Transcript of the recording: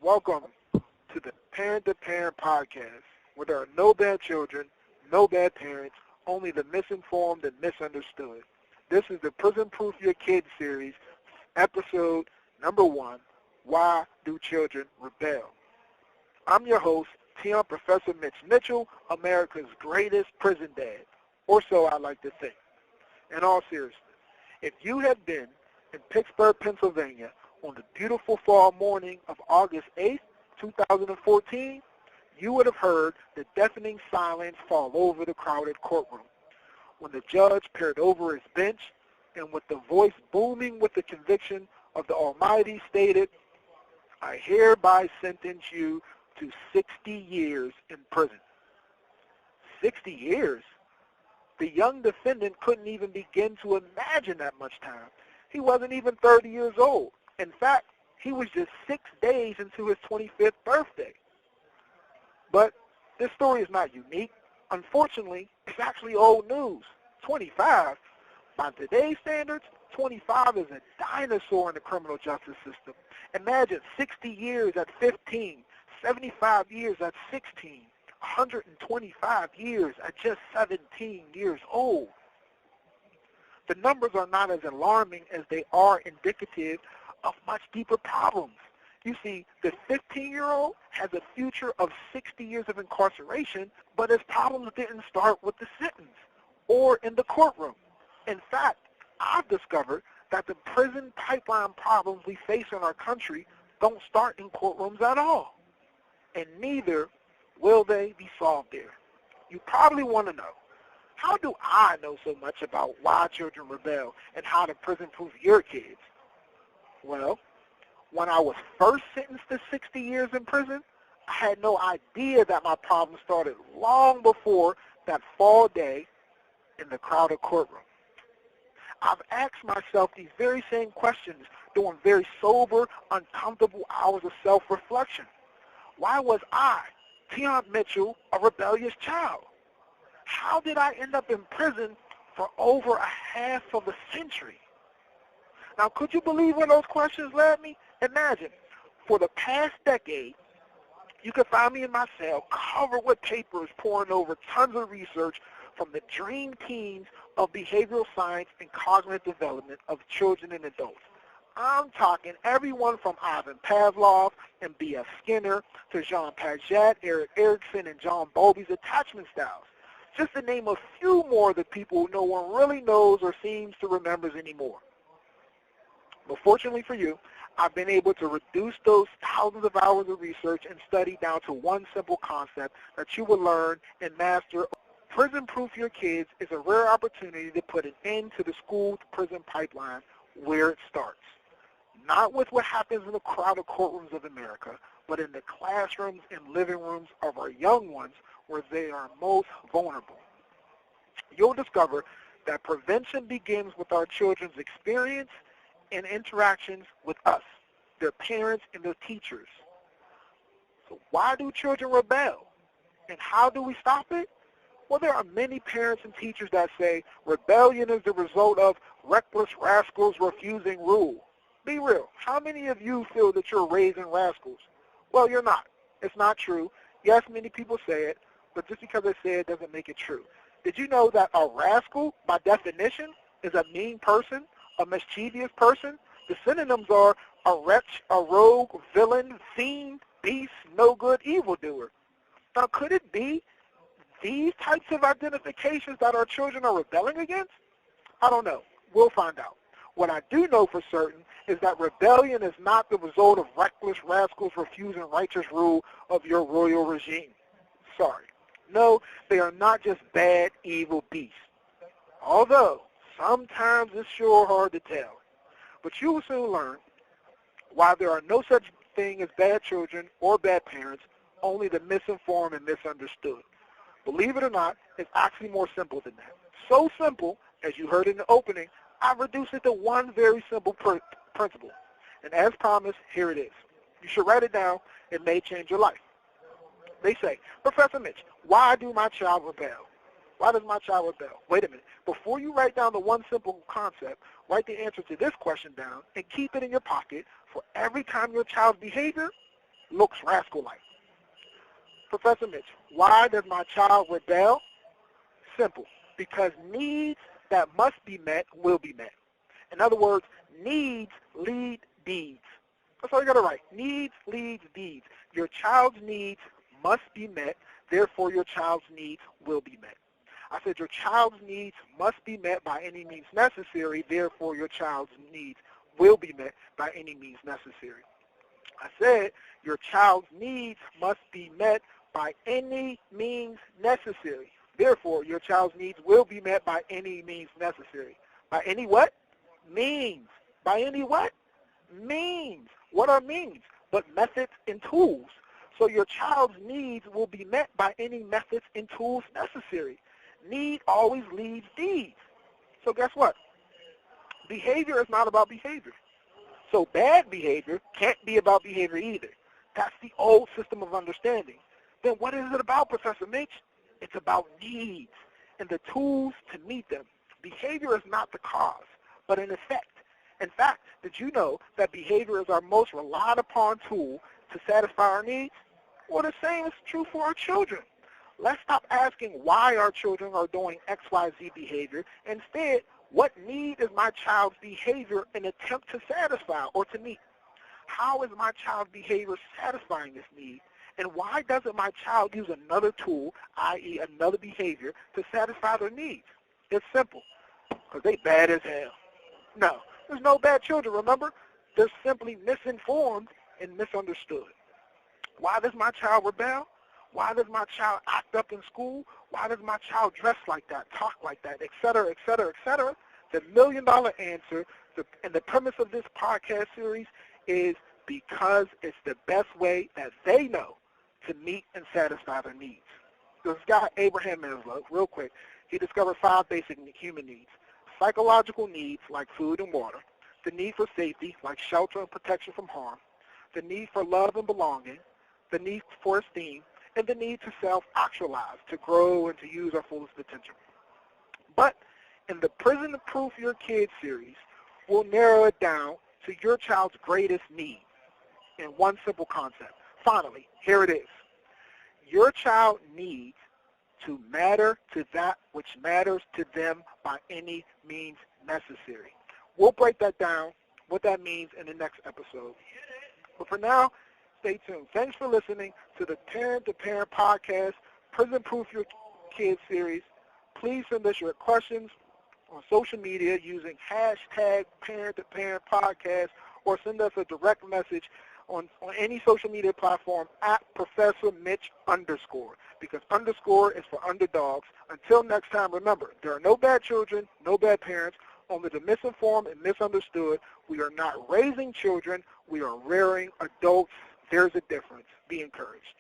Welcome to the Parent2Parent podcast, where there are no bad children, no bad parents, only the misinformed and misunderstood. This is the Prison Proof Your Kids series, episode number 1, Why Do Children Rebel? I'm your host, Tiant Professor Mitchell, America's greatest prison dad, or so I like to think. In all seriousness, if you had been in Pittsburgh, Pennsylvania, on the beautiful fall morning of August 8th, 2014, you would have heard the deafening silence fall over the crowded courtroom when the judge peered over his bench and with the voice booming with the conviction of the Almighty stated, "I hereby sentence you to 60 years in prison." 60 years? The young defendant couldn't even begin to imagine that much time. He wasn't even 30 years old. In fact, he was just 6 days into his 25th birthday. But this story is not unique. Unfortunately, it's actually old news. 25? By today's standards, 25 is a dinosaur in the criminal justice system. Imagine 60 years at 15, 75 years at 16, 125 years at just 17 years old. The numbers are not as alarming as they are indicative of much deeper problems. You see, the 15-year-old has a future of 60 years of incarceration, but his problems didn't start with the sentence or in the courtroom. In fact, I've discovered that the prison pipeline problems we face in our country don't start in courtrooms at all. And neither will they be solved there. You probably want to know, how do I know so much about why children rebel and how to prison-proof your kids? Well, when I was first sentenced to 60 years in prison, I had no idea that my problem started long before that fall day in the crowded courtroom. I've asked myself these very same questions during very sober, uncomfortable hours of self-reflection. Why was I, Tiant Mitchell, a rebellious child? How did I end up in prison for over a half of a century? Now, could you believe where those questions led me? Imagine, for the past decade, you could find me in my cell covered with papers poring over tons of research from the dream teams of behavioral science and cognitive development of children and adults. I'm talking everyone from Ivan Pavlov and B.F. Skinner to Jean Piaget, Eric Erikson, and John Bowlby's attachment styles, just to name a few more of the people no one really knows or seems to remember anymore. But fortunately for you, I've been able to reduce those thousands of hours of research and study down to one simple concept that you will learn and master. Prison-proof your kids is a rare opportunity to put an end to the school-to-prison pipeline where it starts. Not with what happens in the crowded courtrooms of America, but in the classrooms and living rooms of our young ones where they are most vulnerable. You'll discover that prevention begins with our children's experience and interactions with us, their parents, and their teachers. So why do children rebel? And how do we stop it? Well, there are many parents and teachers that say rebellion is the result of reckless rascals refusing rule. Be real. How many of you feel that you're raising rascals? Well, you're not. It's not true. Yes, many people say it, but just because they say it doesn't make it true. Did you know that a rascal, by definition, is a mean person, a mischievous person? The synonyms are a wretch, a rogue, villain, fiend, beast, no good, evildoer. Now, could it be these types of identifications that our children are rebelling against? I don't know. We'll find out. What I do know for certain is that rebellion is not the result of reckless rascals refusing righteous rule of your royal regime. Sorry. No, they are not just bad, evil beasts. Although, sometimes it's sure hard to tell. But you will soon learn why there are no such thing as bad children or bad parents, only the misinformed and misunderstood. Believe it or not, it's actually more simple than that. So simple, as you heard in the opening, I've reduced it to one very simple principle. And as promised, here it is. You should write it down. It may change your life. They say, Professor Mitch, why do my child rebel? Why does my child rebel? Wait a minute. Before you write down the one simple concept, write the answer to this question down and keep it in your pocket for every time your child's behavior looks rascal-like. Professor Mitch, why does my child rebel? Simple. Because needs that must be met will be met. In other words, needs lead deeds. That's all you got to write. Needs leads deeds. Your child's needs must be met, therefore your child's needs will be met. I said your child's needs must be met by any means necessary, therefore your child's needs will be met by any means necessary. I said your child's needs must be met by any means necessary. Therefore, your child's needs will be met by any means necessary. By any what? Means. By any what? Means. What are means? But methods and tools. So your child's needs will be met by any methods and tools necessary. Need always leads deeds. So guess what? Behavior is not about behavior. So bad behavior can't be about behavior either. That's the old system of understanding. Then what is it about, Professor Mitch? It's about needs and the tools to meet them. Behavior is not the cause, but an effect. In fact, did you know that behavior is our most relied upon tool to satisfy our needs? Well, the same is true for our children. Let's stop asking why our children are doing XYZ behavior. Instead, what need is my child's behavior an attempt to satisfy or to meet? How is my child's behavior satisfying this need? And why doesn't my child use another tool, i.e. another behavior, to satisfy their needs? It's simple, because they bad as hell. No, there's no bad children, remember? They're simply misinformed and misunderstood. Why does my child rebel? Why does my child act up in school? Why does my child dress like that, talk like that, et cetera, et cetera, et cetera? The million-dollar answer, and the premise of this podcast series is because it's the best way that they know to meet and satisfy their needs. This guy, Abraham Maslow, real quick, he discovered 5 basic human needs. Psychological needs like food and water, the need for safety like shelter and protection from harm, the need for love and belonging, the need for esteem, and the need to self-actualize, to grow and to use our fullest potential. But in the Prison to Proof Your Kids series, we'll narrow it down to your child's greatest need in one simple concept. Finally, here it is. Your child needs to matter to that which matters to them by any means necessary. We'll break that down, what that means, in the next episode. But for now, stay tuned. Thanks for listening to the Parent2Parent podcast, Prison Proof Your Kids series. Please send us your questions on social media using hashtag Parent2Parent podcast, or send us a direct message on any social media platform at Professor Mitch _, because underscore is for underdogs. Until next time, remember, there are no bad children, no bad parents, only the misinformed and misunderstood. We are not raising children, we are rearing adults. There's a difference. Be encouraged.